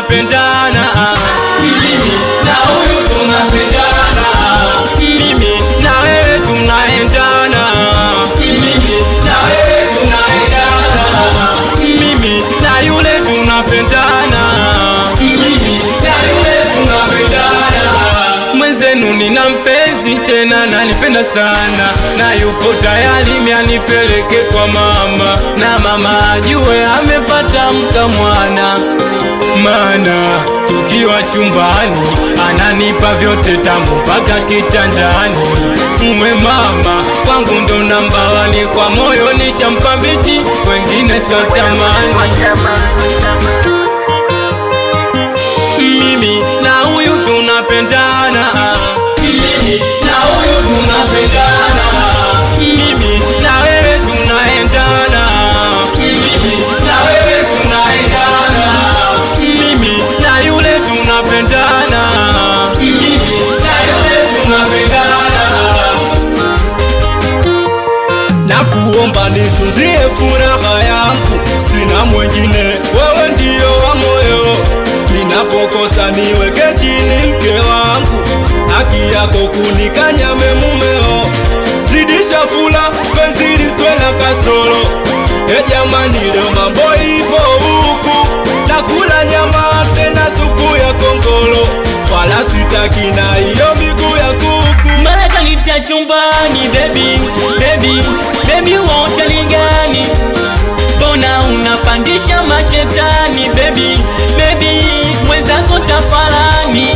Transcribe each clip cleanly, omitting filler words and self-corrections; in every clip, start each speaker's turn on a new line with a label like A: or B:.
A: tunapendana, mimi na huyu tunapendana, mimi na wewe tunaendana, mimi na wewe tunaendana, mimi na yule tunapendana, mimi na yule tunapendana. Mwenzenu nina mpenzi tena nanipenda sana, na yupo tayari mianipeleke kwa mama, na mama ajue amepata mkamwana. Mana tukiwa chumbani ananipa vyote tamu mpaka kitandani. Mwe mama kwangu ndo namba wani, kwa moyo nishampa bichi, wengine sio tamani. Mimi na huyu tunapendana, mimi na huyu tunapendana, mimi na wewe tunaendana, mimi na wewe tunaendana, mimi na yule tunapendana, mimi na yule tunapendana.
B: Nakuomba nitunzie furaha yangu, sina mwingine, wewe ndio wa moyo. Ninapokosa niweke chini mke wangu, haki yako kunikanyame mumeo. Zidisha fula penzi liswe na kasoro. Jamani leo mambo ipo huku, nakula nyama tena supu ya kongolo, wala sitaki na hiyo miguu ya kuku.
A: Mara kanita chumbani baby, baby, baby uoteli gani? Bona unapandisha mashetani baby, baby mwenzako tafalani.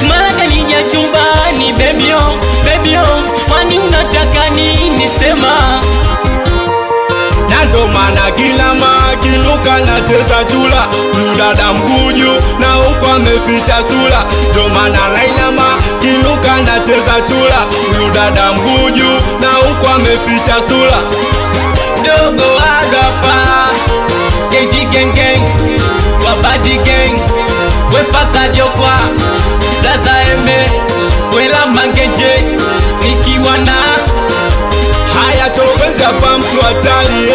A: Mara kanija chumbani baby oh, baby oh, kwani unataka nini sema?
B: Na ndo maana kila makinuka na cheza chula, udada mguju na uko ameficha sura. Ndo maana nainama kinuka na cheza chula, udada mguju na uko ameficha sura.
A: Dogo agapa Keji gang gang, wabadi gang, we fasa diokwa, Zaza eme, we la mangeje, nikiwa na
B: haya chobeza pa mtu atali.